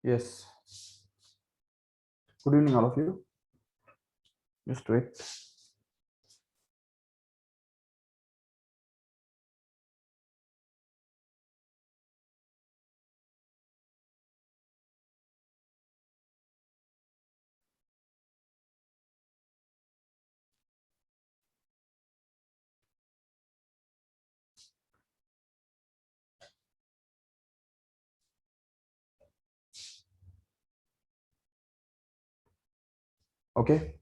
Yes. Good evening, all of you. Just wait. Okay.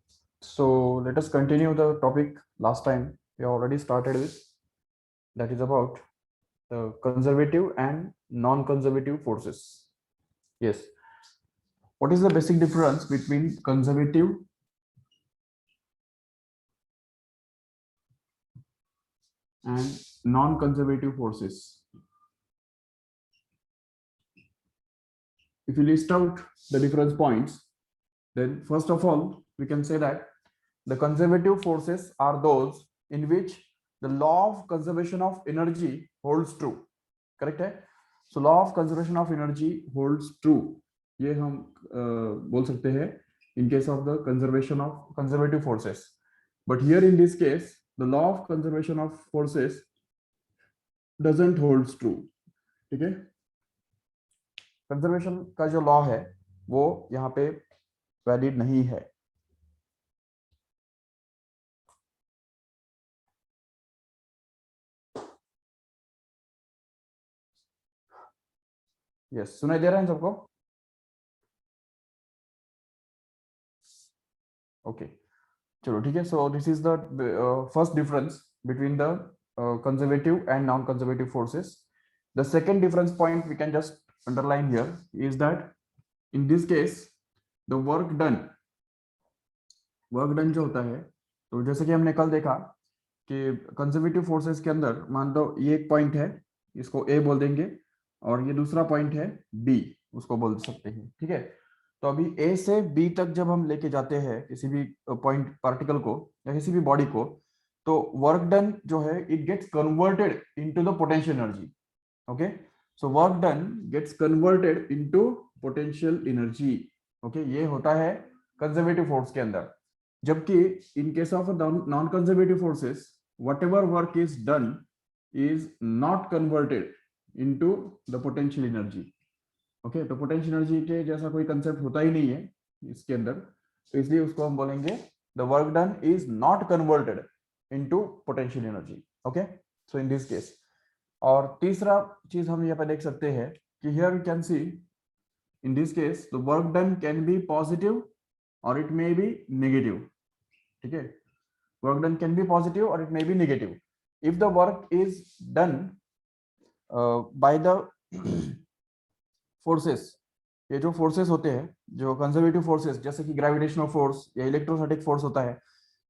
So let us continue the topic last time we already started with. That is about the conservative and non-conservative forces. Yes. What is the basic difference between conservative and non-conservative forces? If you list out the difference points, then first of all, we can say that the conservative forces are those in which the law of conservation of energy holds true. Correct है? So law of conservation of energy holds true. ये हम बोल सकते हैं in case of the conservation of conservative forces. But here in this case, the law of conservation of forces doesn't holds true. ठीक है? Conservation का जो law है वो यहाँ पे वैलिड नहीं है. यस, सुनाई दे रहा है सबको? ओके, चलो ठीक है. So this is the first difference between the conservative and non-conservative forces. The second difference point we can just underline here is that in this case the work done जो होता है, तो जैसे कि हमने कल देखा कि कंजर्वेटिव फोर्सेस के अंदर मान लो ये एक पॉइंट है, इसको ए बोल देंगे, और ये दूसरा पॉइंट है बी, उसको बोल सकते हैं. ठीक है. तो अभी ए से बी तक जब हम लेके जाते हैं किसी भी पॉइंट पार्टिकल को या किसी भी बॉडी को, तो वर्क डन जो है it gets converted into the potential energy. Okay, so work done gets converted into potential energy. Okay, ये होता है कंजर्वेटिव फोर्स के अंदर. जबकि in case of non conservative forces, whatever work is done is not converted into the potential energy. Okay, तो potential energy के जैसा कोई कंसेप्ट होता ही नहीं है इसके अंदर, तो इसलिए उसको हम बोलेंगे the work done is not converted into potential energy. Okay, so in this case. और तीसरा चीज हम यहाँ पे देख सकते हैं कि here we can see in this case the work done can be positive और इट मे बी नेगेटिव. ठीक है, work done can be positive or it may be negative. If the work is done by the forces, ये जो forces होते हैं, जो conservative forces जैसे कि ग्रेविटेशनल फोर्स या इलेक्ट्रोस्टैटिक फोर्स होता है,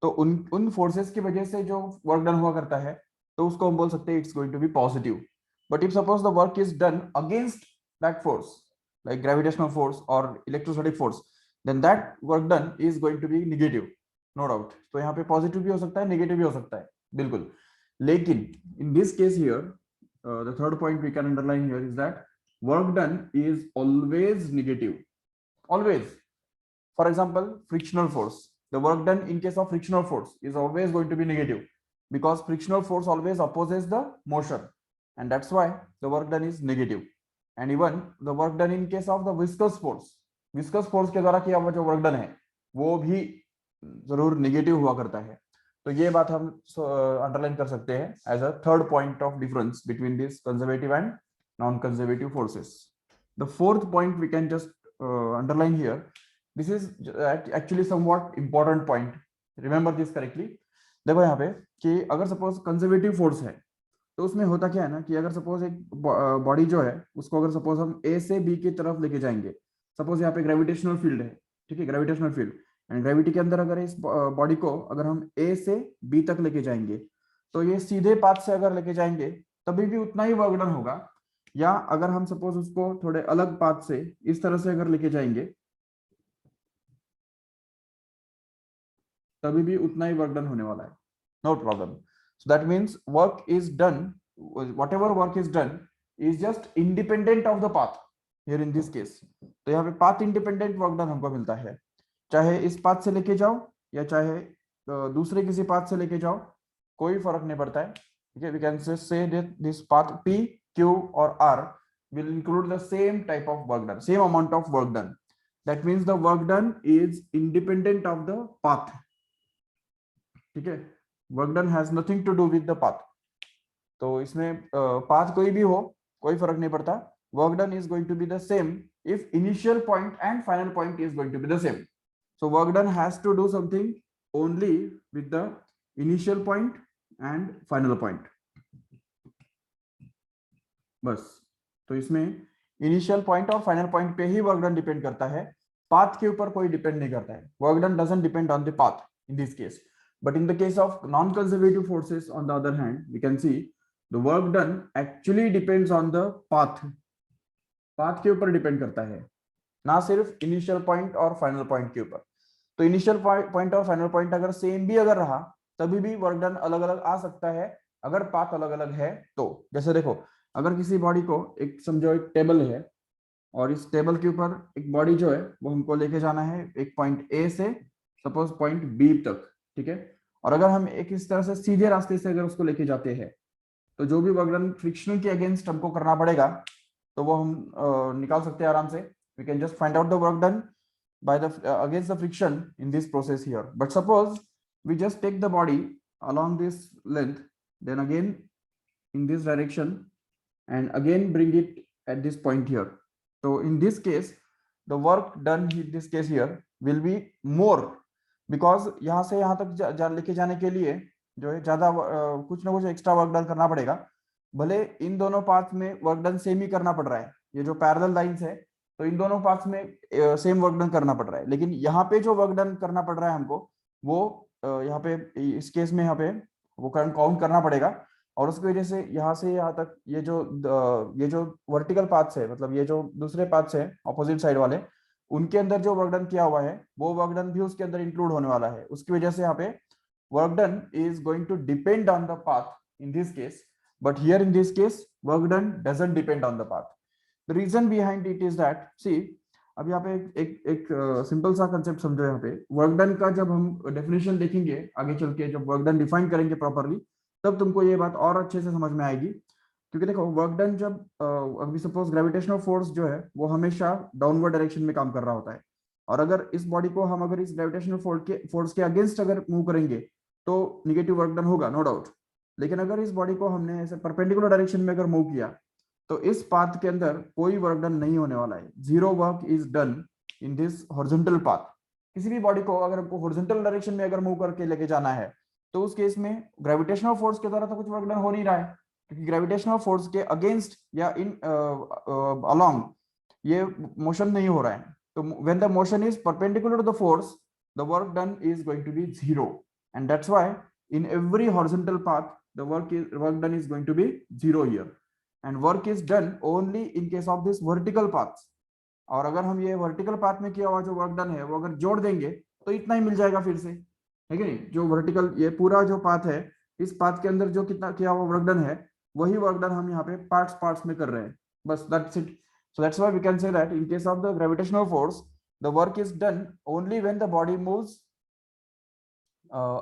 तो उन फोर्सेस की वजह से जो वर्क डन हुआ करता है, तो उसको हम बोल सकते हैं it's going to be positive. But if suppose the work is done against that force like gravitational force और electrostatic force, then that work done is going to be negative. No doubt. तो यहाँ पे positive भी हो सकता है, negative भी हो सकता है, बिल्कुल. लेकिन in this case here the third point we can underline here is that work done is always negative. Always. For example frictional force, the work done in case of frictional force is always going to be negative because frictional force always opposes the motion, and that's why the work done is negative. And even the work done in case of the viscous force के द्वारा किया हुआ जो work done है वो भी जरूर negative हुआ करता है. तो ये बात हम अंडरलाइन कर सकते हैं as a third point of difference between this conservative and non conservative forces. The fourth point we can just underline here. This is actually somewhat important point. Remember this correctly. देखो यहाँ पे कि अगर suppose conservative force है तो उसमें होता क्या है ना कि अगर सपोज एक बॉडी जो है उसको अगर सपोज हम ए से बी की तरफ लेके जाएंगे, सपोज यहाँ पे ग्रेविटेशनल फील्ड है. ठीक है, ग्रेविटेशनल फील्ड एंड ग्रेविटी के अंदर अगर इस बॉडी को अगर हम ए से बी तक लेके जाएंगे, तो ये सीधे पाथ से अगर लेके जाएंगे तभी भी उतना ही वर्क डन होगा. या अगर हम सपोज उसको थोड़े अलग पाथ से इस तरह से अगर लेके जाएंगे तभी भी उतना ही वर्क डन होने वाला है. No problem. So that means work is done, whatever work is done is just independent of the path. Here in this case. तो यहाँ पे पाथ इंडिपेंडेंट वर्क डन हमको मिलता है, चाहे इस पाथ से लेके जाओ या चाहे दूसरे किसी पाथ से लेके जाओ, कोई फर्क नहीं पड़ता है। ठीक है, we can say that this path P, Q और R will include the same type of work done, same amount of work done. That means the work done is independent of the path. ठीक है, work done has nothing to do with the path. तो इसमें path कोई भी हो, कोई फर्क नहीं पड़ता, work done is going to be the same if initial point and final point is going to be the same. So work done has to do something only with the initial point and final point. बस, तो इसमें initial point और final point पे ही work done depend करता है, path के ऊपर कोई डिपेंड नहीं करता है। Work done doesn't depend on the path in this case, but in the case of non-conservative forces on the other hand, we can see the work done actually depends on the path. Path के ऊपर depend करता है, ना सिर्फ initial point और final point के ऊपर। तो इनिशियल पॉइंट और फाइनल पॉइंट अगर सेम भी अगर रहा, तभी भी वर्क डन अलग अलग आ सकता है अगर पाथ अलग अलग है। तो जैसे देखो, अगर किसी बॉडी को एक समझो एक टेबल है, और इस टेबल के ऊपर एक बॉडी जो है वो हमको लेके जाना है एक पॉइंट ए से सपोज पॉइंट बी तक। ठीक है, और अगर हम एक इस तरह से सीधे रास्ते से अगर उसको लेके जाते हैं, तो जो भी वर्क डन फ्रिक्शन के अगेंस्ट हमको करना पड़ेगा, तो वो हम निकाल सकते हैं आराम से। We can just find out the work done by the against the friction in this process here. But suppose we just take the body along this length, then again in this direction, and again bring it at this point here. So in this case the work done in this case here will be more, because यहाँ से यहाँ तक लेके जाने के लिए जो है ज्यादा कुछ ना कुछ एक्स्ट्रा वर्क डन करना पड़ेगा। भले इन दोनों पाथ में वर्क डन सेम ही करना पड़ रहा है, ये जो पैरेलल लाइंस है, तो इन दोनों पार्ट्स में सेम वर्क डन करना पड़ रहा है, लेकिन यहाँ पे जो वर्क डन करना पड़ रहा है हमको, वो यहाँ पे इस केस में यहाँ पे वो करंट काउंट करना पड़ेगा। और उसकी वजह से यहाँ से यहाँ तक ये जो वर्टिकल पाथ्स है, मतलब ये जो दूसरे पाथ्स है ऑपोजिट साइड वाले, उनके अंदर जो वर्क डन किया हुआ है वो वर्क डन भी उसके अंदर इंक्लूड होने वाला है। उसकी वजह से यहाँ पे work done is going to depend on the path in this case, but here in this case work done doesn't depend on the path. The reason behind it is that, see, अब यहाँ पे एक simple सा concept समझो। यहाँ पे work done का जब हम डेफिनेशन देखेंगे आगे चल के, जब वर्क डन डिफाइन करेंगे प्रॉपरली, तब तुमको ये बात और अच्छे से समझ में आएगी। क्योंकि देखो, वर्क डन जब अभी सपोज ग्रेविटेशनल फोर्स जो है वो हमेशा डाउनवर्ड डायरेक्शन में काम कर रहा होता है, और अगर इस बॉडी को हम अगर इस ग्रेविटेशनल फोर्स के अगेंस्ट अगर मूव करेंगे तो निगेटिव वर्क डन होगा, नो डाउट। लेकिन अगर इस बॉडी को हमने ऐसे परपेंडिकुलर डायरेक्शन में अगर मूव किया, तो इस पाथ के अंदर कोई वर्क डन नहीं होने वाला है। Zero work is done in this horizontal path. किसी भी बॉडी को अगर हमको हॉरिजॉन्टल डायरेक्शन में अगर मूव करके लेके जाना है, तो उस केस में ग्रेविटेशनल फोर्स के द्वारा तो कुछ वर्क डन हो नहीं रहा है, क्योंकि ग्रेविटेशनल फोर्स के अगेंस्ट या इन अलोंग ये मोशन नहीं हो रहा है। तो when the motion is perpendicular to the force, the work done is going to be zero, and that's why in every horizontal path the work done is going to be zero here, and work is done only in case of this vertical paths। और अगर हम ये vertical path में किया हुआ जो work done है वो अगर जोड़ देंगे तो इतना ही मिल जाएगा फिर से, है कि नहीं। जो वर्टिकल ये पूरा जो पाथ है, इस पाथ के अंदर जो कितना किया हुआ वर्क डन है, वही वर्क डन हम यहाँ पे पार्ट्स में कर रहे हैं, बस that's it. So that's why we can say that in case of the gravitational force the work is done only when the body moves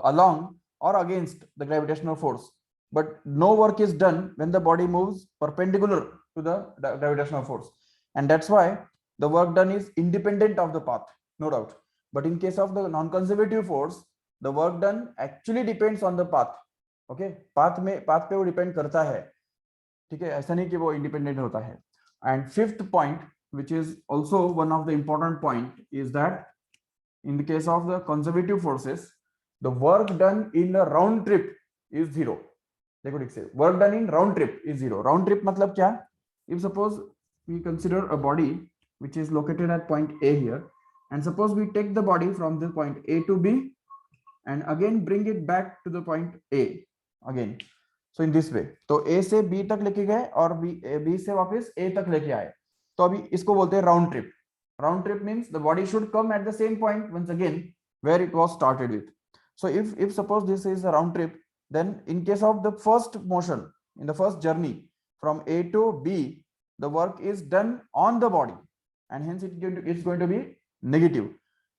along or against the gravitational force, but no work is done when the body moves perpendicular to the gravitational force, and that's why the work done is independent of the path, no doubt। but in case of the non-conservative force, the work done actually depends on the path। okay, path पे वो depend करता है, ठीक है, ऐसा नहीं कि वो independent होता है। and fifth point, which is also one of the important point, is that in the case of the conservative forces, the work done in a round trip is zero। देखो ठीक से, work done in round trip is zero। round trip मतलब क्या? If suppose we consider a body which is located at point A here, and suppose we take the body from the point A to B and again bring it back to the point A again, so in this way, तो A से B तक लेके गए और B से वापस A तक लेके आए, तो अभी इसको बोलते हैं round trip। round trip means the body should come at the same point once again where it was started with। so if suppose this is a round trip, then in case of the first motion in the first journey from A to B, the work is done on the body, and hence it's going to be negative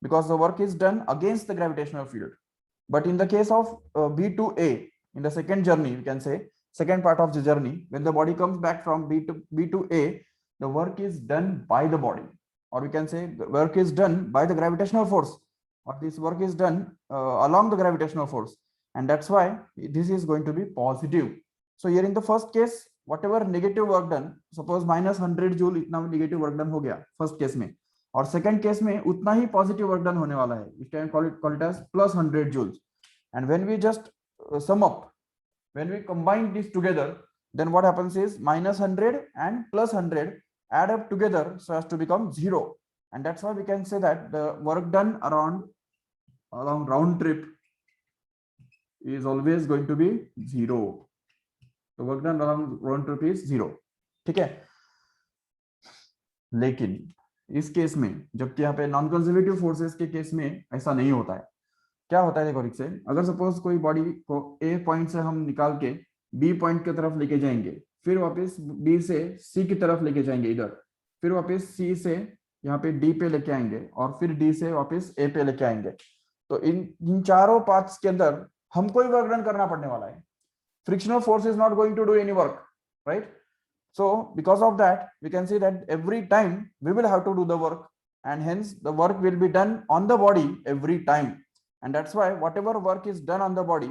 because the work is done against the gravitational field. But in the case of B to A, in the second journey, we can say second part of the journey, when the body comes back from B to A, the work is done by the body, or we can say the work is done by the gravitational force, or this work is done along the gravitational force, and that's why this is going to be positive. So here in the first case, whatever negative work done, suppose -100 joule इतना negative work done हो गया first case में, और second case में उतना ही positive work done होने वाला है, इस time call it as +100 joules. And when we just sum up, when we combine this together, then what happens is -100 and +100 add up together so as to become 0, and that's why we can say that the work done along round trip is always going to be 0. The work done along round trip is 0. ठीक है, लेकिन इस case में, जबकि यहाँ पे non conservative forces के case में ऐसा नहीं होता है. क्या होता है देखो ठीक से, अगर सपोज कोई बॉडी को ए पॉइंट से हम निकाल के बी पॉइंट की तरफ लेके जाएंगे, फिर वापस बी से सी की तरफ लेके जाएंगे इधर, फिर वापस सी से यहाँ पे डी पे लेके आएंगे, और फिर डी से वापस ए पे लेके आएंगे, तो इन चारों पाथ्स के अंदर हमको ही वर्क डन करना पड़ने वाला है. Frictional force is not going to do any work, right? So because of that, we can see that every time we will have to do the work, and hence the work will be done on the body every time, and that's why whatever work is done on the body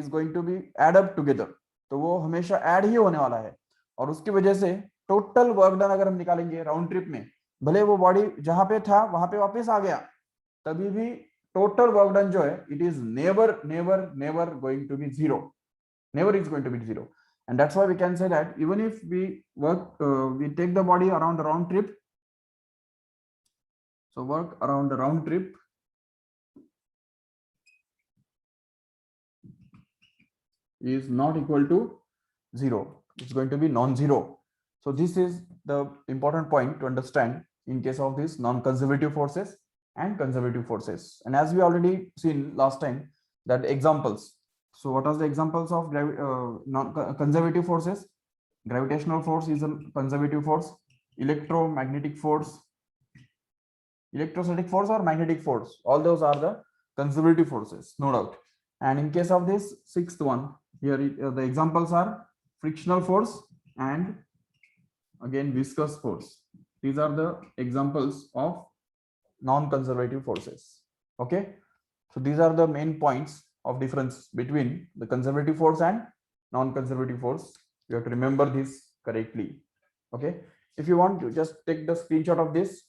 is going to be add up together. तो वो हमेशा add ही होने वाला है, और उसकी वजह से टोटल वर्क डन अगर हम निकालेंगे राउंड ट्रिप में, भले वो बॉडी जहां पे था वहां पे वापस आ गया, तभी भी टोटल वर्क डन जो है, it is never never never going to be zero, never is going to be zero. And that's why we can say that even if we work, we take the body around the round trip, so work around the round trip is not equal to 0. It's going to be non-zero. So this is the important point to understand in case of these non-conservative forces and conservative forces. And as we already seen last time, that examples. So what are the examples of non-conservative forces? Gravitational force is a conservative force. Electromagnetic force, electrostatic force or magnetic force, all those are the conservative forces, no doubt. And in case of this sixth one, here the examples are frictional force and again viscous force. These are the examples of non-conservative forces. Okay, so these are the main points of difference between the conservative force and non-conservative force. You have to remember this correctly. Okay, if you want to just take the screenshot of this.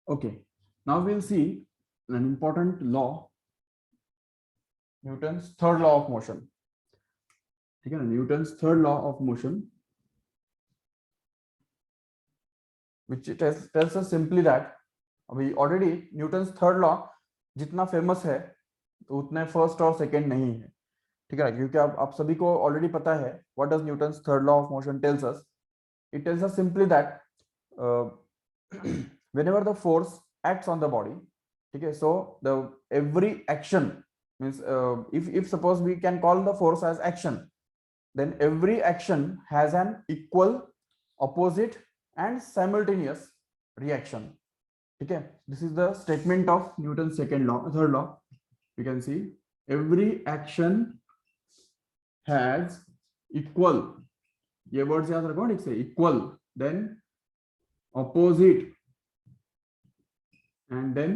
Okay, now we'll see an important law, Newton's third law of motion. ठीक है ना, Newton's third law of motion, which tells us simply that अभी already Newton's third law जितना famous है तो उतने first और second नहीं है, ठीक है ना, क्योंकि आप सभी को ऑलरेडी पता है what does Newton's third law of motion tells us. It tells us simply that whenever the force acts on the body, okay, so the every action means if suppose we can call the force as action, then every action has an equal, opposite and simultaneous reaction. Okay, this is the statement of Newton's third law. You can see every action has equal, ये words याद रखो ठीक से, equal, then opposite and then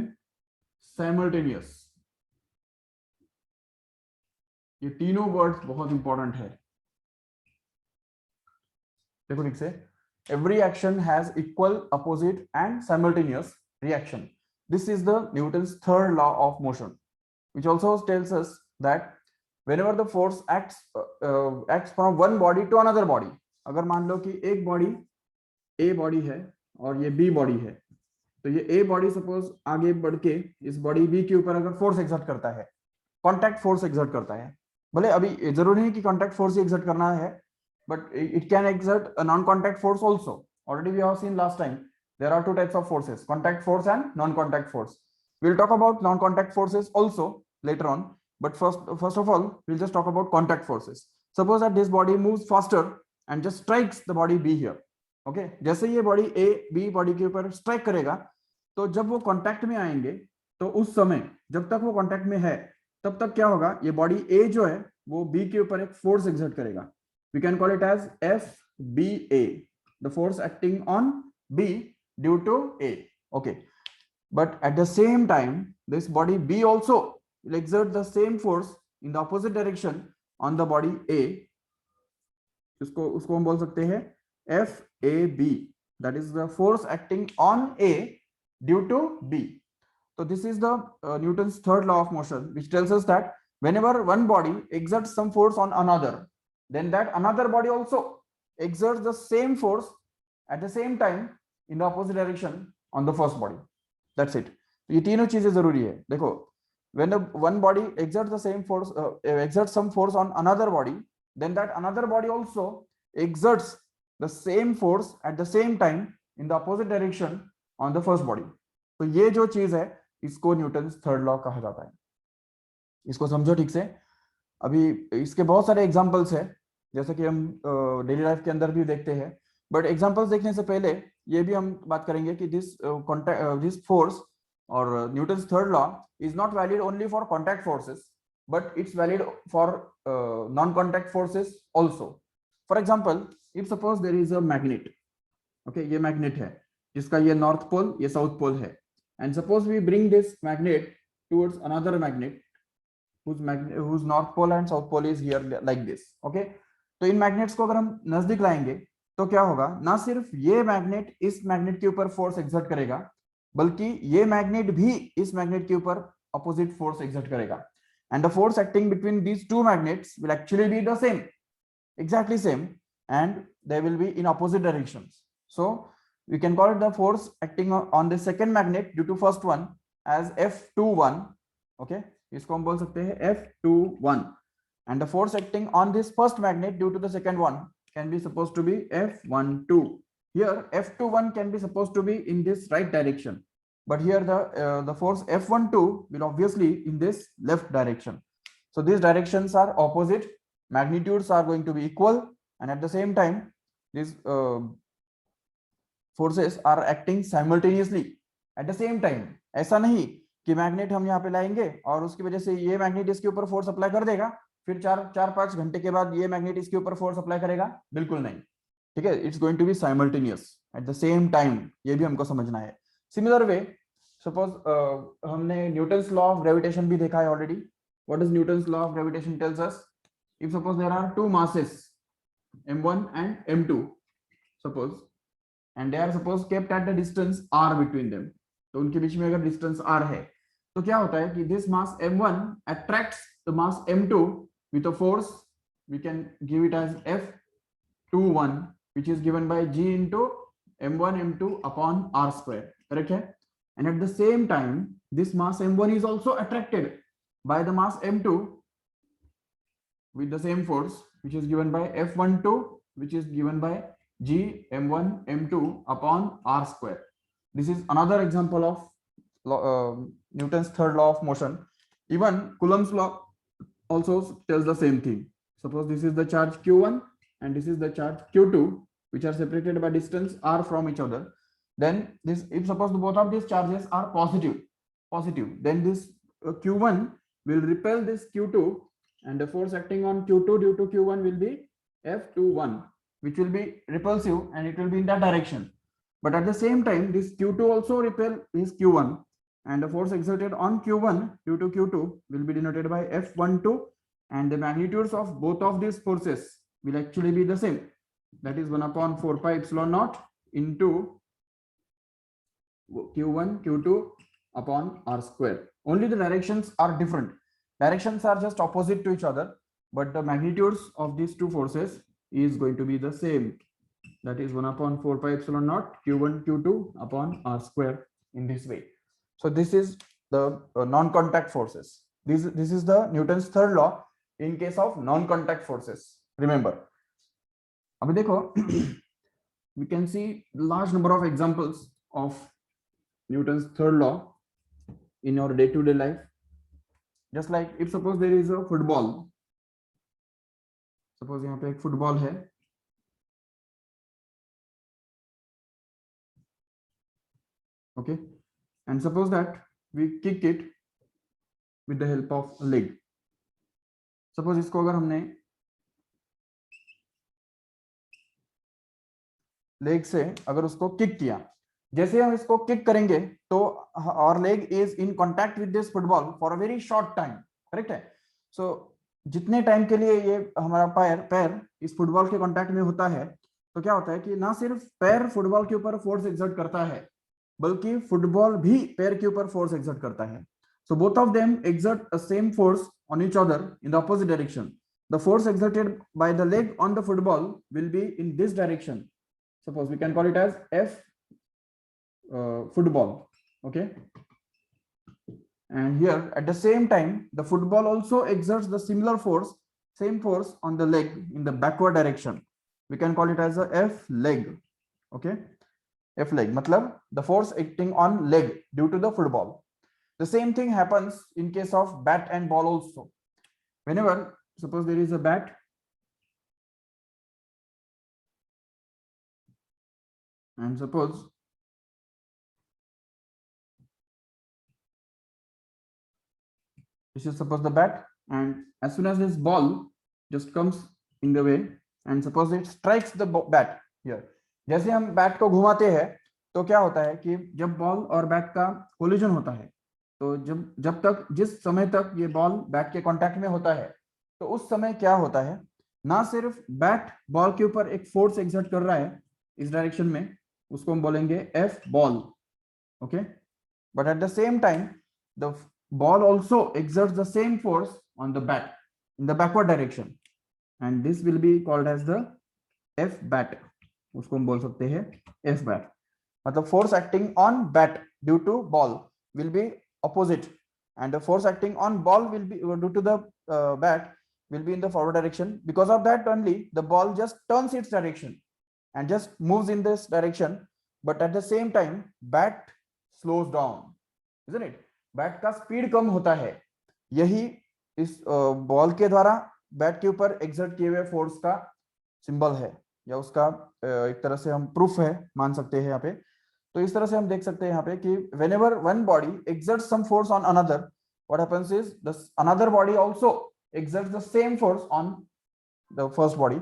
simultaneous. ये तीनों words बहुत important है, देखो ठीक से. Every action has equal, opposite and simultaneous reaction. This is the Newton's third law of motion, which also tells us that whenever the force acts from one body to another body, अगर मान लो कि एक body A body है और ये B body है, तो ये A बॉडी सपोज आगे बढ़ के इस बॉडी B के ऊपर अगर फोर्स एक्सर्ट करता है, कॉन्टैक्ट फोर्स एक्सर्ट करता है, भले अभी जरूरी नहीं कि कॉन्टैक्ट फोर्स ही एक्सर्ट करना है, but it can exert a non-contact force also. Already we have seen last time there are two types of forces, contact force and non-contact force. We'll talk about non-contact forces also later on, but first of all we'll just talk about contact forces. Suppose that this body moves faster and just strikes the body B here. Okay, जैसे ये body A B body के ऊपर strike करेगा, तो जब वो contact में आएंगे, तो उस समय जब तक वो कांटेक्ट में है तब तक क्या होगा, ये बॉडी A जो है वो B के ऊपर एक फोर्स एक्सर्ट करेगा. We can call it as FBA, the force acting on B due to A. Okay, but at the same time this body B also will exert the same force in the opposite direction on the body A. उसको हम बोल सकते हैं FAB, that is the force acting on A due to B. So this is the Newton's third law of motion, which tells us that whenever one body exerts some force on another, then that another body also exerts the same force at the same time in the opposite direction on the first body. That's it. ये तीनों चीजें जरूरी है. देखो, when one body exerts the same force, exerts some force on another body, then that another body also exerts the same force at the same time in the opposite direction on the first body. तो ये जो चीज है इसको Newton third law कहा जाता है. इसको समझो ठीक से. अभी इसके बहुत सारे एग्जांपल्स है, जैसे कि हम डेली लाइफ के अंदर भी देखते हैं, बट एग्जांपल्स देखने से पहले ये भी हम बात करेंगे कि दिस फोर्स और Newton's third law is not valid only for contact forces, but it's valid for non contact forces also. For example, if suppose there is a magnet. Okay, ये मैग्नेट है जिसका ये नॉर्थ पोल, ये south pole है, and suppose we bring this magnet towards another magnet whose north pole and south pole is here like this. Okay, तो इन magnets को अगर हम नजदीक लाएंगे तो क्या होगा, ना सिर्फ ये मैग्नेट इस मैग्नेट के ऊपर फोर्स एक्सर्ट करेगा, बल्कि ये मैग्नेट भी इस मैग्नेट के ऊपर अपोजिट फोर्स एक्सर्ट करेगा, and the force acting between these two magnets will actually be the same, exactly same, and they will be in opposite directions. So we can call it the force acting on the second magnet due to first one as F21. Okay, इसको हम बोल सकते हैं F21, and the force acting on this first magnet due to the second one can be supposed to be F12. Here F21 can be supposed to be in this right direction, but here the force F12 will obviously in this left direction. So these directions are opposite, magnitudes are going to be equal, and at the same time these forces are acting simultaneously at the same time. ऐसा नहीं कि magnet हम यहाँ पे लाएंगे और उसकी वजह से ये मैग्नेट इसके ऊपर फोर्स अप्लाई कर देगा, फिर 4-5 घंटे के बाद ये मैग्नेट इसके ऊपर फोर्स अप्लाई करेगा, बिल्कुल नहीं. ठीक है, it's going to be simultaneous at the same time. ये भी हमको समझना है. सिमिलर वे, सपोज हमने न्यूटन्स लॉ ऑफ ग्रेविटेशन भी देखा है already. What is Newton's law of gravitation tells us, if suppose there are two masses m1 and m2 suppose, and they are suppose kept at the distance r between them. तो उनके बीच में अगर distance r है तो क्या होता है कि this mass m1 attracts the mass m2 with a force, we can give it as F21, which is given by g into m1 m2 upon r square. Correct है? And at the same time this mass m1 is also attracted by the mass m2 with the same force, which is given by F12, which is given by g m1 m2 upon r square. This is another example of Newton's third law of motion. Even Coulomb's law also tells the same thing. Suppose this is the charge q1 and this is the charge q2, which are separated by distance r from each other. Then this, if suppose both of these charges are positive, then this q1 will repel this q2, and the force acting on q2 due to q1 will be F21, which will be repulsive and it will be in that direction. But at the same time this q2 also repel this q1, and the force exerted on q1 due to q2 will be denoted by F12, and the magnitudes of both of these forces will actually be the same. That is 1 upon 4 pi epsilon naught into q1 q2 upon r square. Only the directions are different. Directions are just opposite to each other, but the magnitudes of these two forces is going to be the same. That is 1 upon 4 pi epsilon naught q1 q2 upon r square in this way. So this is the non-contact forces. This is the Newton's third law, in case of non-contact forces. Remember. अभी देखो, we can see large number of examples of Newton's third law in your day-to-day life. Just like if suppose there is a football, suppose यहाँ पे एक football है, okay, and suppose that we kick it with the help of a leg. Suppose इसको अगर हमने leg से अगर उसको किक किया, जैसे हम इसको किक करेंगे तो our leg is in contact with this football for a very short time, correct है? सो जितने टाइम के लिए ये हमारा पैर इस फुटबॉल के कांटेक्ट में होता है, तो क्या होता है कि ना सिर्फ पैर फुटबॉल के ऊपर फोर्स एक्सर्ट करता है, बल्कि फुटबॉल भी पैर के ऊपर फोर्स एक्सर्ट करता है. So both of them exert a same force on each other in the opposite direction. The force exerted by the leg on the football will be in this direction. Suppose we can call it as F football, okay? And here at the same time the football also exerts the same force on the leg in the backward direction. We can call it as a F leg, okay? F leg matlab the force acting on leg due to the football. The same thing happens in case of bat and ball also. Whenever suppose there is a bat and suppose this is suppose the bat, and as soon as this ball just comes in the way and suppose it strikes the bat here, जैसे हम bat को घुमाते हैं तो क्या होता है कि जब बॉल और बैट का कोलिजन होता है, तो जब तक जिस समय तक ये बॉल बैट के कांटेक्ट में होता है, तो उस समय क्या होता है, ना सिर्फ बैट बॉल के ऊपर एक फोर्स एक्सर्ट कर रहा है इस डायरेक्शन में, उसको हम बोलेंगे F ball, okay, but at the same time the ball also exerts the same force on the bat in the backward direction, and this will be called as the F bat. उसको हम बोल सकते हैं F bat. मतलब force acting on bat due to ball will be opposite, and the force acting on ball will be due to the bat will be in the forward direction. Because of that only the ball just turns its direction and just moves in this direction, but at the same time bat slows down, isn't it? Bat का speed कम होता है. यही इस ball के द्वारा bat के ऊपर exert किए हुए फोर्स का सिंबल है, या उसका एक तरह से हम प्रूफ है मान सकते हैं यहाँ पे. तो इस तरह से हम देख सकते हैं यहाँ पे कि whenever one body exerts some force on another, what happens is the another body also exerts the same force on the first body.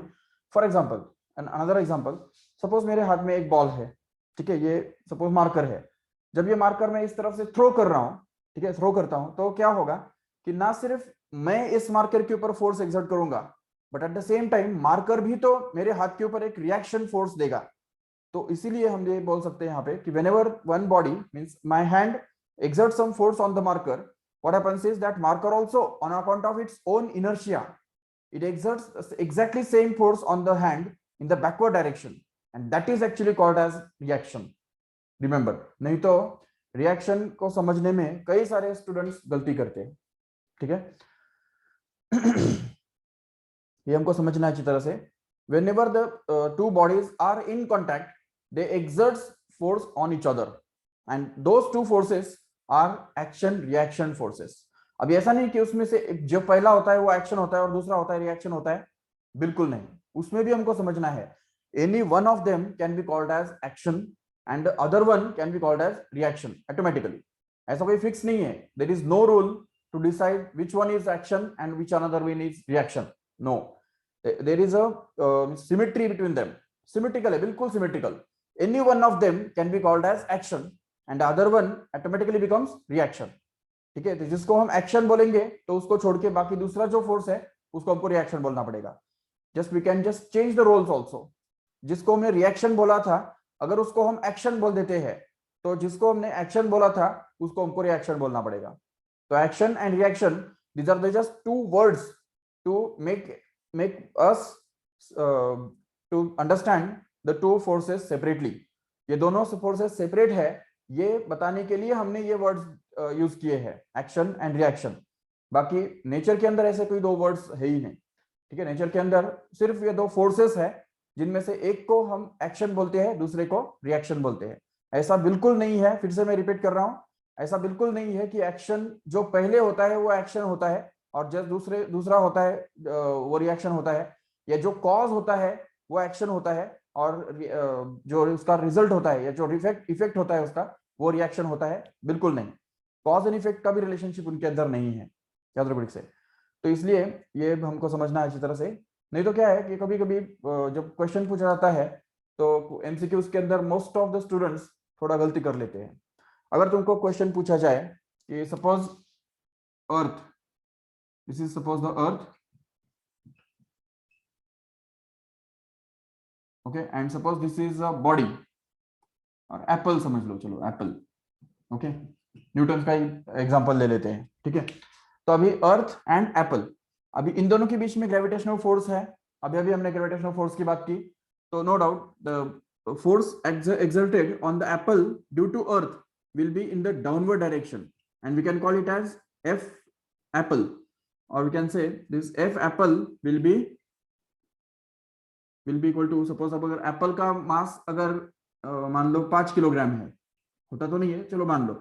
For example, another example, suppose मेरे हाथ में एक बॉल है, ठीक है, ये suppose मार्कर है. जब ये मार्कर मैं इस तरफ से थ्रो कर रहा हूँ, ठीक है, थ्रो करता हूं, तो क्या होगा कि ना सिर्फ मैं इस मार्कर के ऊपर फोर्स एक्सर्ट करूंगा, but at the same time marker भी तो मेरे हाथ के ऊपर एक रिएक्शन फोर्स देगा. तो इसीलिए हम ये बोल सकते हैं यहाँ पे कि whenever one body means my hand exerts some force on the marker, what happens is that marker also on account of its own inertia it exerts exactly same force on the hand in the backward direction, and that is actually called as reaction. Remember, नहीं तो reaction को समझने में कई सारे students गलती करते हैं, ठीक है. ये हमको समझना है अच्छी तरह से. Whenever the two bodies are in contact, they exert force on each other, and those two forces are action reaction forces. अब ऐसा नहीं कि उसमें से जो पहला होता है वो एक्शन होता है और दूसरा होता है रिएक्शन होता है, बिल्कुल नहीं. उसमें भी हमको समझना है any one of them can be called as action and the other one can be called as reaction automatically. ऐसा कोई फिक्स नहीं है. There is no rule to decide which one is action and which another one is reaction. No, there is a symmetry between them. Symmetrical है, बिल्कुल symmetrical. Any one of them can be called as action and the other one automatically becomes reaction. ठीक है, तो जिसको हम action बोलेंगे तो उसको छोड़ के बाकी दूसरा जो फोर्स है उसको हमको रिएक्शन बोलना पड़ेगा. Just we can just change the roles also. जिसको हमने रिएक्शन बोला था अगर उसको हम एक्शन बोल देते हैं, तो जिसको हमने एक्शन बोला था उसको हमको रिएक्शन बोलना पड़ेगा. तो action and reaction, these are the just two words to make us to understand the two forces separately. ये दोनों फोर्सेस सेपरेट है ये बताने के लिए हमने ये वर्ड्स यूज किए हैं, एक्शन एंड रिएक्शन. बाकी नेचर के अंदर ऐसे कोई दो वर्ड्स है ही नहीं, ठीक है। नेचर के अंदर सिर्फ ये दो फोर्सेस है, जिनमें से एक को हम एक्शन बोलते हैं, दूसरे को रिएक्शन बोलते हैं। ऐसा बिल्कुल नहीं है, फिर से मैं रिपीट कर रहा हूं, ऐसा बिल्कुल नहीं है कि एक्शन जो पहले होता है वो एक्शन होता है और जब दूसरा होता है वो रिएक्शन होता है, या जो कॉज होता है वो एक्शन होता है और जो उसका रिजल्ट होता है या जो इफेक्ट होता है उसका वो रिएक्शन होता है। बिल्कुल नहीं, कॉज एंड इफेक्ट का भी रिलेशनशिप उनके अंदर नहीं है याद से। तो इसलिए ये हमको समझना है अच्छी तरह से। नहीं तो क्या है कि कभी कभी जब क्वेश्चन पूछा जाता है तो एमसीक्यूज के अंदर मोस्ट ऑफ द स्टूडेंट्स थोड़ा गलती कर लेते हैं। अगर तुमको क्वेश्चन पूछा जाए कि suppose earth, this is suppose the earth, okay, and suppose this is a body, और एप्पल समझ लो, चलो एप्पल, ओके, न्यूटन का ही एग्जांपल ले लेते हैं, ठीक है। तो अभी अर्थ एंड एप्पल, अभी इन दोनों के बीच में ग्रेविटेशनल फोर्स है। अभी अभी हमने ग्रेविटेशनल फोर्स की बात की, तो no doubt the force exerted on the apple due to earth will be in the downward direction, and we can call it as f apple, or we can say this f apple will be equal to, suppose अब अगर Apple का मास अगर मान लो 5 kilogram है, होता तो नहीं है, चलो मान लो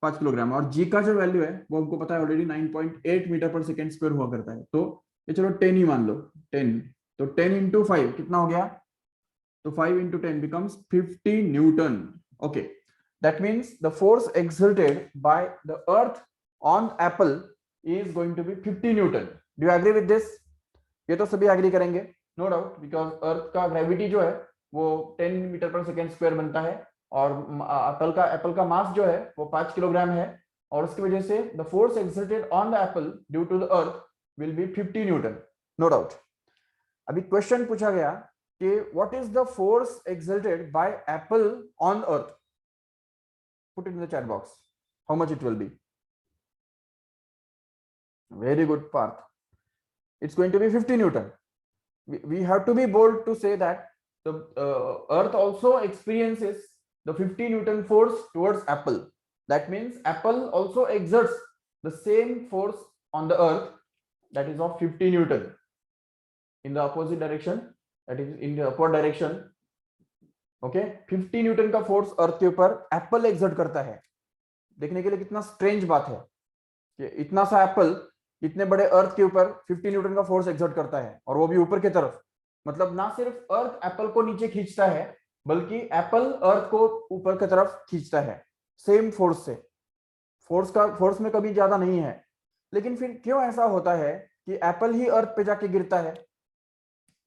5 किलोग्राम, और जी का जो वैल्यू है वो हमको पता है ऑलरेडी 9.8 मीटर पर सेकेंड स्क्वायर हुआ करता है, तो ये चलो 10 ही मान लो, 10, तो 10 into 5 कितना हो गया, तो 5 into 10 becomes 50 newton, okay. That means the force exerted by the earth on apple is going to be 50 newton. Do you agree with this? ये तो सभी एग्री करेंगे, नो डाउट, बिकॉज अर्थ का ग्रेविटी जो है वो 10 मीटर पर सेकेंड स्क्वायर बनता है, और एप्पल का मास जो है वो 5 किलोग्राम है, और उसकी वजह से the force exerted on the apple due to the earth will be 50 newton, no doubt. अभी क्वेश्चन पूछा गया कि what is the force exerted by apple on earth, put it in the chat box, how much it will be. Very good Parth, it's going to be 50 newton. We have to be bold to say that the earth also experiences the 50 newton force towards apple. That means apple also exerts the same force on the earth, that is of 50 newton, in the opposite direction, that is in the upward direction, okay। 50 Newton का force अर्थ के ऊपर Apple exert करता है। देखने के लिए कितना strange बात है कि इतना सा एप्पल इतने बड़े अर्थ के ऊपर 50 न्यूटन का फोर्स एक्सर्ट करता है, और वो भी ऊपर की तरफ। मतलब ना सिर्फ अर्थ एप्पल को नीचे खींचता है, बल्कि एप्पल अर्थ को ऊपर की तरफ खींचता है सेम फोर्स से। फोर्स में कभी ज्यादा नहीं है, लेकिन फिर क्यों ऐसा होता है कि एप्पल ही अर्थ पे जाके गिरता है,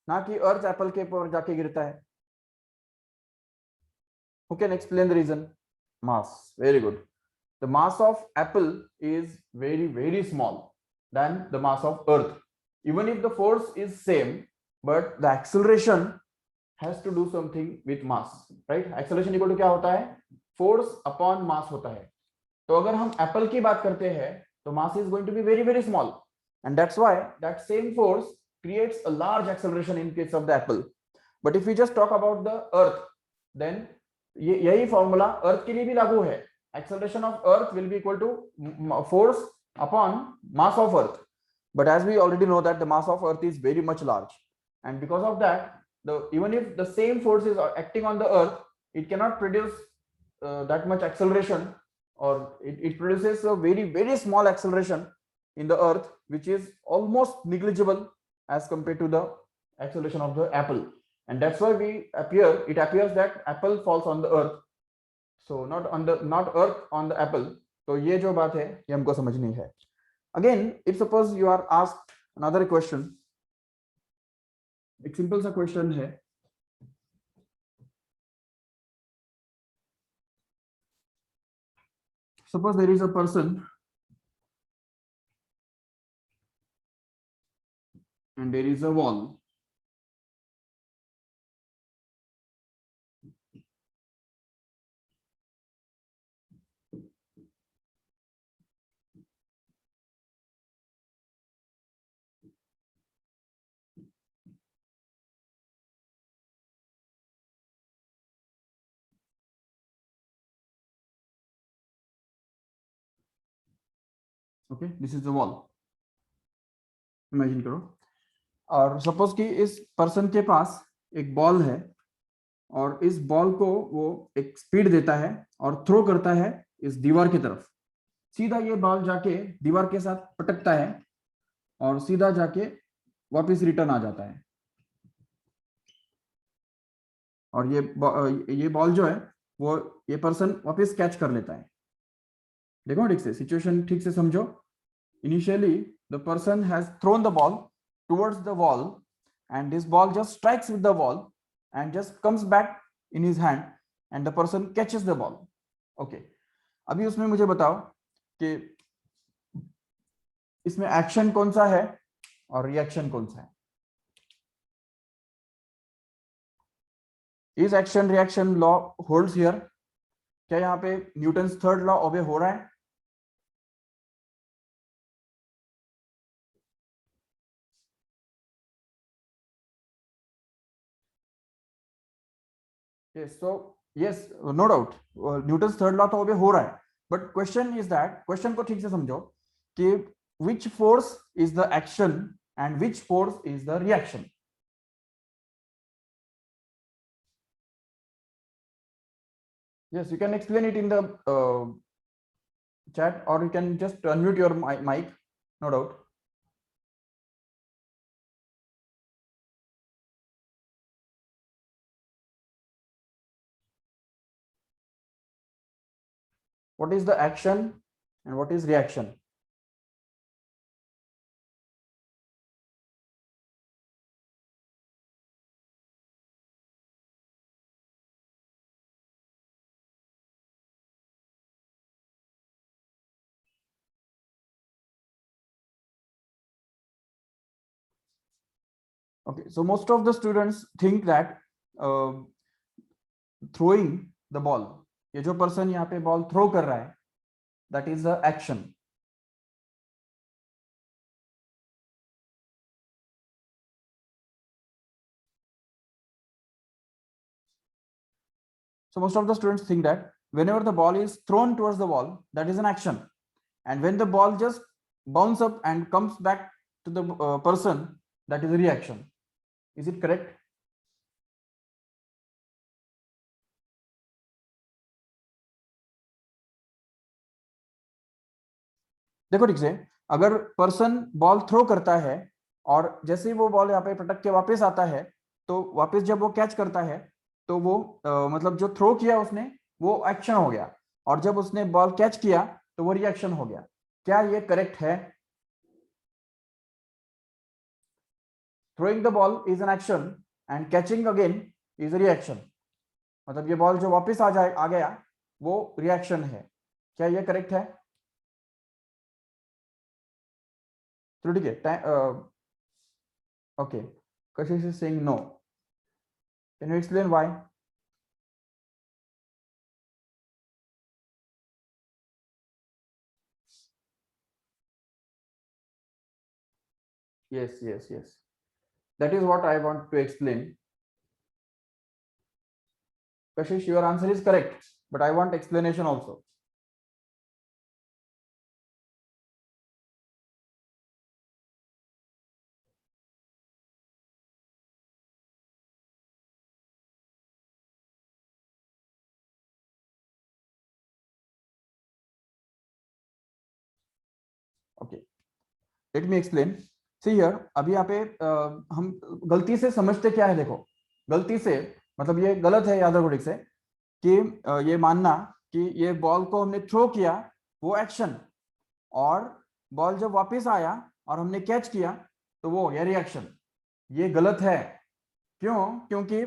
ना कि अर्थ एप्पल के ऊपर जाके गिरता है? Who can explain the reason? Mass, very good. The mass of apple is very very small than the mass of earth, even if the force is same, but the acceleration has to do something with mass, right? Acceleration equal to क्या होता है? Force upon mass होता है। तो अगर हम Apple की बात करते हैं तो mass is going to be very very small, and that's why that same force creates a large acceleration in case of the apple. But if we just talk about the earth, then यही formula अर्थ के लिए भी लागू है। Acceleration of earth will be equal to force upon mass of earth, but as we already know that the mass of earth is very much large, and because of that, even if the same force is acting on the earth, it cannot produce that much acceleration, or it produces a very very small acceleration in the earth, which is almost negligible as compared to the acceleration of the apple. And that's why it appears that apple falls on the earth, so not earth on the apple. तो ये जो बात है ये हमको समझनी है। Again if suppose you are asked another question, एक सिंपल सा क्वेश्चन है, suppose there is a person and there is a wall, okay, this is the wall, imagine करो, और सपोज कि इस पर्सन के पास एक बॉल है और इस बॉल को वो एक स्पीड देता है और थ्रो करता है इस दीवार की तरफ। सीधा ये बॉल जाके दीवार के साथ पटकता है और सीधा जाके वापस रिटर्न आ जाता है, और ये बॉल जो है वो ये पर्सन वापस कैच कर लेता है। देखो ठीक से, सिचुएशन ठीक से समझो। Initially the person has thrown the ball towards the wall and this ball just strikes with the wall and just comes back in his hand and the person catches the ball. Okay, अभी उसमें मुझे बताओ कि इसमें action कौन सा है और रिएक्शन कौन सा है? Is action reaction law holds here? क्या यहाँ पे न्यूटन्स थर्ड लॉ ओबे हो रहा है? yes so yes no doubt Newton's third law तो ओबे हो रहा है, but question is that, question को ठीक से समझो कि which force is the action and which force is the reaction. Yes, you can explain it in the chat, or you can just unmute your mic, no doubt. What is the action and what is reaction? Okay, so most of the students think that throwing the ball, ये जो person यहाँ पे ball throw कर रहा है, that is the action. So most of the students think that whenever the ball is thrown towards the wall, that is an action, and when the ball just bounce up and comes back to the person, that is a reaction. Is it correct? देखो ठीक से, अगर person ball throw करता है और जैसे ही वो ball यहाँ पे पटक के वापस आता है, तो वापस जब वो कैच करता है तो वो मतलब जो थ्रो किया उसने वो एक्शन हो गया, और जब उसने बॉल कैच किया तो वो रिएक्शन हो गया। क्या ये करेक्ट है? Throwing the ball is an action and catching again is a reaction, मतलब ये बॉल जो वापस आ गया वो रिएक्शन है। क्या ये करेक्ट है? तो ठीक है, okay, Kashish is saying no. Can you explain why? Yes, that is what I want to explain. Kashish, your answer is correct, but I want explanation also. Okay, let me explain. See here, अभी यहाँ पे हम गलती से समझते क्या है, देखो गलती से मतलब ये गलत है याद रखो ठीक से, कि ये मानना कि ये बॉल को हमने थ्रो किया वो एक्शन, और बॉल जब वापस आया और हमने कैच किया तो वो हो गया रिएक्शन। ये गलत है। क्यों? क्योंकि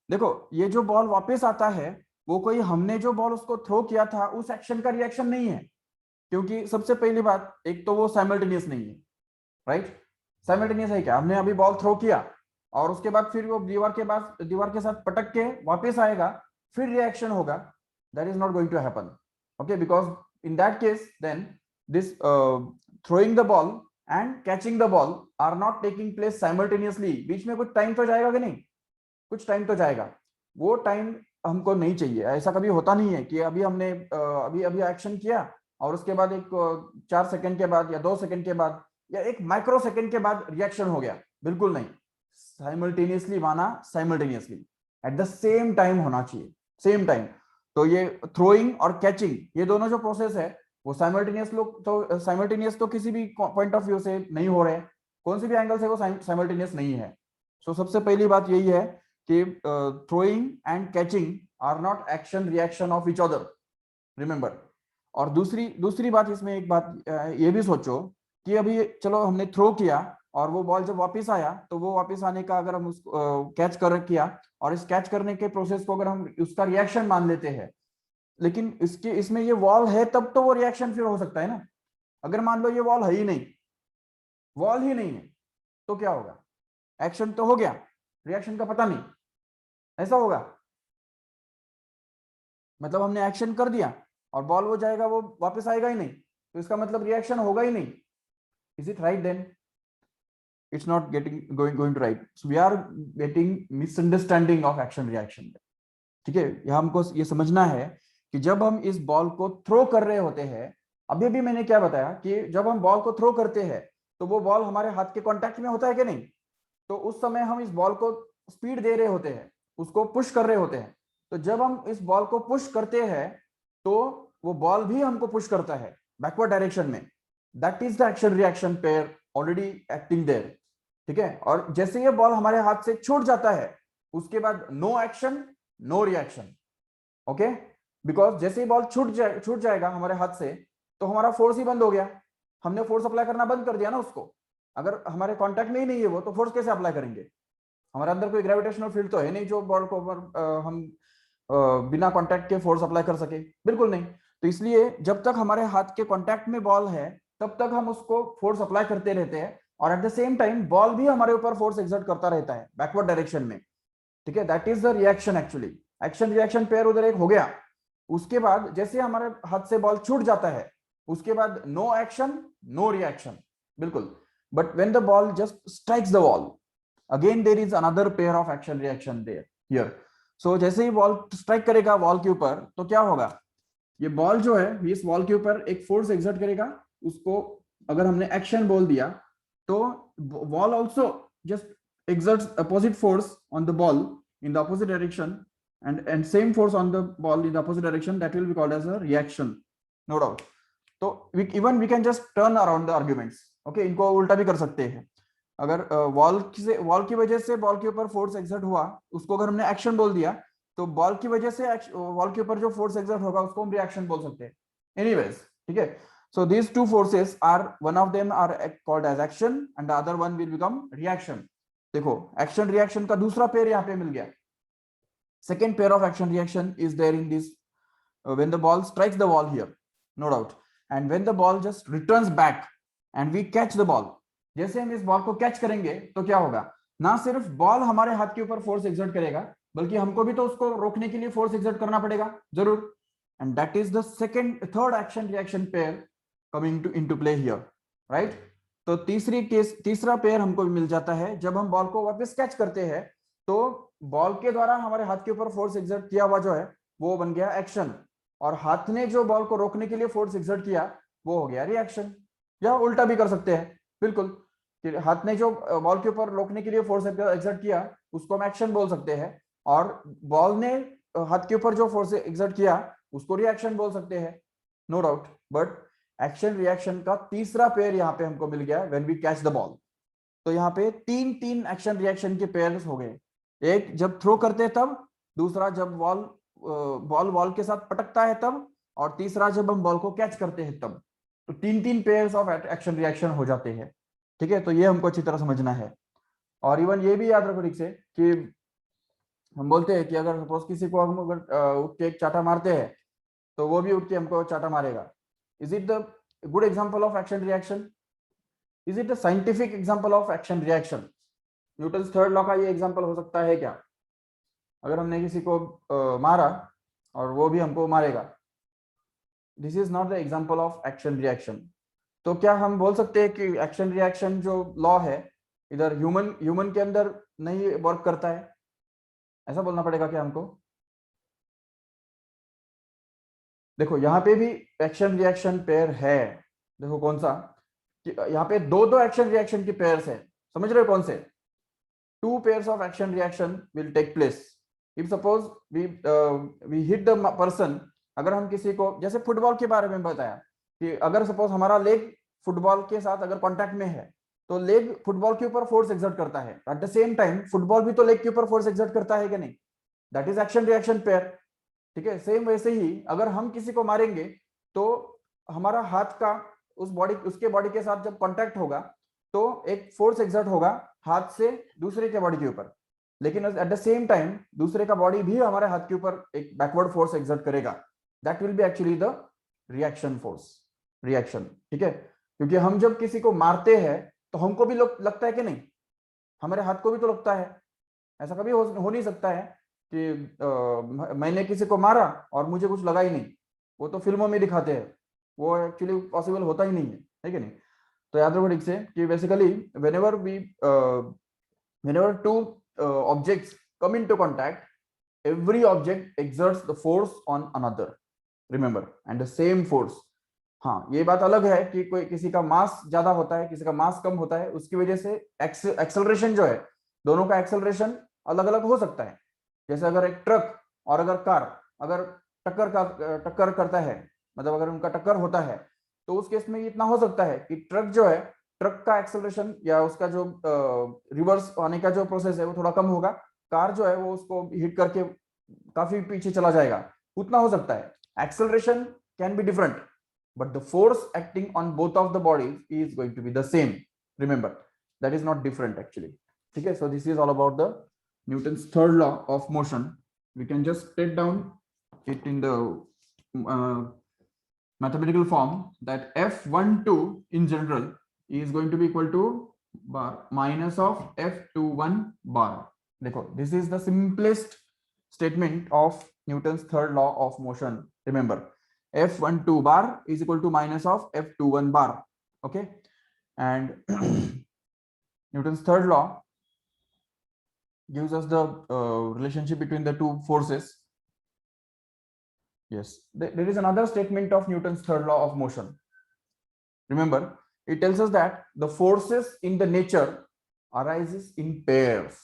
देखो ये जो बॉल वापस आता है वो कोई हमने जो बॉल उसको थ्रो किया था उस एक्शन का रिएक्शन नहीं है, क्योंकि सबसे पहली बात एक तो वो साइमल्टेनियस नहीं है, राइट? साइमल्टेनियस है क्या? हमने अभी बॉल थ्रो किया और उसके बाद फिर वो दीवार के साथ पटक के वापस आएगा, फिर रिएक्शन होगा, that is not going to happen. Okay, because in that case then this throwing the ball and catching the ball are not taking place simultaneously. बीच में कुछ टाइम तो जाएगा कि नहीं? कुछ टाइम तो जाएगा। वो टाइम हमको नहीं चाहिए। ऐसा कभी होता नहीं है कि अभी हमने अभी अभी एक्शन किया और उसके बाद एक 4 सेकंड के बाद या 2 सेकंड के बाद या एक माइक्रो सेकेंड के बाद रिएक्शन हो गया, बिल्कुल नहीं। साइमल्टेनियसली माना, simultaneously eight the same time होना चाहिए, सेम टाइम। तो ये थ्रोइंग और कैचिंग, ये दोनों जो प्रोसेस है वो साइमल्टेनियस लोग तो साइमल्टेनियस तो किसी भी पॉइंट ऑफ व्यू से नहीं हो रहे, कौन से भी एंगल से वो साइमल्टेनियस नहीं है। सो सबसे पहली बात यही है कि throwing and catching are not action reaction of each other, remember. और दूसरी दूसरी बात इसमें एक बात ये भी सोचो कि अभी चलो हमने थ्रो किया और वो बॉल जब वापस आया, तो वो वापस आने का अगर हम उसको कैच कर किया, और इस कैच करने के प्रोसेस को अगर हम उसका रिएक्शन मान लेते हैं, लेकिन इसके इसमें ये वॉल है तब तो वो रिएक्शन फिर हो सकता है ना। अगर मान लो ये वॉल है ही नहीं, वॉल ही नहीं है, तो क्या होगा? एक्शन तो हो गया, रिएक्शन का पता नहीं, ऐसा होगा। मतलब हमने एक्शन कर दिया और बॉल वो जाएगा, वो वापस आएगा ही नहीं, तो इसका मतलब रिएक्शन होगा ही नहीं। Is it right then? it's not getting going to right, so we are getting misunderstanding of action reaction। ठीक है, यह हमको ये समझना है कि जब हम इस बॉल को थ्रो कर रहे होते हैं, अभी अभी मैंने क्या बताया कि जब हम बॉल को थ्रो करते हैं तो वो बॉल हमारे हाथ के कांटेक्ट में होता है कि नहीं, तो उस समय हम इस बॉल को स्पीड दे रहे होते हैं, उसको पुश कर रहे होते हैं। तो जब हम इस बॉल को पुश करते हैं तो वो बॉल भी हमको पुश करता है बैकवर्ड डायरेक्शन में। That is the action reaction pair already acting there. ठीक है, और जैसे ये बॉल हमारे हाथ से छूट जाता है, उसके बाद no action no reaction. Okay, because जैसे ही बॉल छूट जाएगा हमारे हाथ से, तो हमारा फोर्स ही बंद हो गया, हमने फोर्स अप्लाई करना बंद कर दिया ना उसको। अगर हमारे कांटेक्ट में ही नहीं है वो, तो फोर्स कैसे अप्लाई करेंगे? हमारे अंदर कोई ग्रेविटेशनल फील्ड तो है नहीं जो बॉल को हम बिना कांटेक्ट के फोर्स अप्लाई कर सके, बिल्कुल नहीं। तो इसलिए जब तक हमारे हाथ के कांटेक्ट में बॉल है, तब तक हम उसको फोर्स अप्लाई करते रहते हैं, और eight the same time ball भी हमारे ऊपर फोर्स एक्सर्ट करता रहता है बैकवर्ड डायरेक्शन में। ठीक है, that is the reaction actually. Action reaction pair उधर एक हो गया। उसके बाद जैसे हमारे हाथ से बॉल छूट जाता है, उसके बाद नो एक्शन नो रिएक्शन, बिल्कुल। But when the ball just strikes the wall, again there is another pair of action reaction there here. So जैसे ही बॉल स्ट्राइक करेगा वॉल के ऊपर, तो क्या होगा? ये बॉल जो है इस वॉल के ऊपर एक फोर्स एक्सर्ट करेगा, उसको अगर हमने एक्शन बोल दिया, तो wall also just exerts opposite force on the ball in the opposite direction, and same force on the ball in the opposite direction, that will be called as a reaction, no doubt। तो we can just turn around the arguments, okay, इनको उल्टा भी कर सकते हैं। अगर wall की वजह से बॉल के ऊपर फोर्स एक्सर्ट हुआ, उसको अगर हमने एक्शन बोल दिया, तो बॉल की वजह से वॉल के ऊपर जो फोर्स एक्सर्ट होगा उसको हम रिएक्शन बोल सकते हैं। एनीवेज, ठीक है। So these two forces are, one of them are called as action and the other one will become reaction। देखो, एक्शन रिएक्शन का दूसरा पेयर यहाँ पे मिल गया। Second pair of action reaction is there in this when the ball strikes the wall here, no doubt, and when the ball just returns back and we catch the ball। जैसे हम इस ball को catch करेंगे तो क्या होगा? ना सिर्फ बॉल हमारे हाथ के ऊपर फोर्स एक्सर्ट करेगा, बल्कि हमको भी तो उसको रोकने के लिए फोर्स एक्सर्ट करना पड़ेगा जरूर। And that is the third action reaction pair coming into play here, right. तो तीसरा पेयर हमको मिल जाता है जब हम बॉल को वापस कैच करते हैं, तो बॉल के द्वारा हमारे हाथ के ऊपर फोर्स एक्सर्ट किया हुआ जो है वो बन गया एक्शन, और हाथ ने जो बॉल को रोकने के लिए फोर्स एक्सर्ट किया वो हो गया रिएक्शन। या उल्टा भी कर सकते हैं, बिल्कुल, कि हाथ ने जो बॉल के ऊपर रोकने के लिए फोर्स एक्सर्ट किया उसको हम एक्शन बोल सकते हैं, और बॉल ने हाथ के ऊपर जो फोर्स एक्सर्ट किया उसको रिएक्शन बोल सकते हैं, no doubt. But action reaction का तीसरा पेयर यहाँ पे हमको मिल गया when we catch the ball. तो यहाँ पे तीन एक्शन रिएक्शन के पेयर्स हो गए। एक जब थ्रो करते तब, दूसरा जब बॉल के साथ पटकता है तब, और तीसरा जब हम बॉल को कैच करते हैं तब। तो तीन पेयर्स ऑफ एक्शन रिएक्शन हो जाते हैं। ठीक है, तो ये हमको अच्छी तरह समझना है। और इवन ये भी याद रखो ठीक से कि हम बोलते हैं कि अगर सपोज किसी को हम अगर उठ के एक चाटा मारते हैं, तो वो भी उठ के हमको चाटा मारेगा। Is it the good example of action reaction? Is it a scientific example of action reaction? Newton's third law का ये एग्जाम्पल हो सकता है क्या? अगर हमने किसी को मारा और वो भी हमको मारेगा, this is not the example of action reaction. तो क्या हम बोल सकते हैं कि एक्शन रिएक्शन जो लॉ है इधर ह्यूमन के अंदर नहीं वर्क करता है? ऐसा बोलना पड़ेगा क्या हमको? देखो यहाँ पे भी एक्शन रिएक्शन पेयर है। देखो कौन सा? यहाँ पे दो दो एक्शन रिएक्शन की पेयर्स है, समझ रहे हो कौन से? Two pairs of action reaction will take place if suppose we hit the person. अगर हम किसी को, जैसे फुटबॉल के बारे में बताया कि अगर सपोज हमारा लेग फुटबॉल के साथ अगर कांटेक्ट में है तो लेग फुटबॉल के ऊपर फोर्स एक्सर्ट करता है, eight the same time football भी तो लेग के ऊपर फोर्स एक्सर्ट करता है कि नहीं? That is action reaction pair. ठीक है, सेम वैसे ही अगर हम किसी को मारेंगे तो हमारा हाथ का उस बॉडी, उसके बॉडी के साथ जब कांटेक्ट होगा तो एक फोर्स एक्सर्ट होगा हाथ से दूसरे के बॉडी के ऊपर, लेकिन एट द सेम टाइम दूसरे का बॉडी भी हमारे हाथ के ऊपर एक बैकवर्ड फोर्स एक्सर्ट करेगा। That will be actually the reaction force, reaction. ठीक है, क्योंकि हम जब किसी को मारते हैं तो हमको भी लगता है कि नहीं, हमारे हाथ को भी तो लगता है। ऐसा कभी हो नहीं सकता है कि मैंने किसी को मारा और मुझे कुछ लगा ही नहीं, वो तो फिल्मों में दिखाते हैं, वो एक्चुअली पॉसिबल होता ही नहीं है कि नहीं? तो याद रखो ठीक से कि basically whenever two objects come into contact, every object exerts the force on another, remember, and the same force। हाँ, ये बात अलग है कि कोई किसी का मास ज्यादा होता है, किसी का मास कम होता है, उसकी वजह से एक्सेलरेशन जो है, दोनों का एक्सेलरेशन अलग अलग हो सकता है। जैसे अगर एक ट्रक और अगर कार अगर टक्कर करता है, मतलब अगर उनका टक्कर होता है, तो उस केस में इतना हो सकता है कि ट्रक जो है, ट्रक का एक्सेलरेशन या उसका जो रिवर्स आने का जो प्रोसेस है वो थोड़ा कम होगा, कार जो है वो उसको हिट करके काफी पीछे चला जाएगा, उतना हो सकता है। Acceleration can be different, but the force acting on both of the bodies is going to be the same, remember, that is not different actually। ठीक है, so this is all about the Newton's third law of motion। we can just take down it in the mathematical form that F12 in general is going to be equal to bar minus of F21 bar। देखो, this is the simplest statement of Newton's third law of motion, remember, F12 bar is equal to minus of F21 bar, okay? And Newton's third law gives us the relationship between the two forces। Yes, there is another statement of Newton's third law of motion, remember, it tells us that the forces in the nature arises in pairs।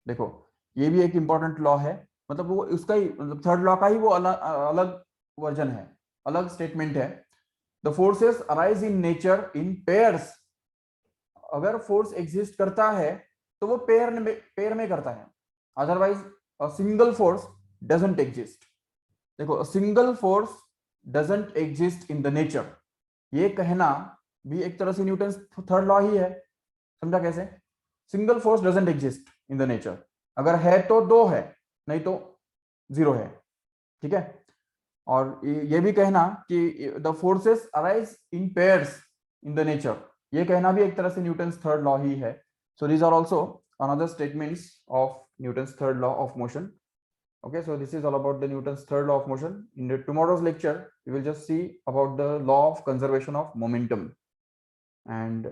देखो, ये भी एक important law है, मतलब वो उसका ही, मतलब third law का ही वो अलग वर्जन है, अलग स्टेटमेंट है। The forces arise in nature in pairs. अगर फोर्स एग्जिस्ट करता है तो वो पेयर में करता है, otherwise a single force doesn't exist. देखो, a single force doesn't exist in the nature, ये कहना भी एक तरह से न्यूटन थर्ड लॉ ही है। समझा कैसे? Single force doesn't exist in the nature, अगर है तो दो है, नहीं तो जीरो है। ठीक है, और ये भी कहना कि the forces arise in pairs in the nature, ये कहना भी एक तरह से न्यूटन्स थर्ड लॉ ही है। So these are also another statements of Newton's third law of motion. Okay, so this is all about the Newton's third law of motion। In the tomorrow's lecture we will just see about the law of conservation of momentum, and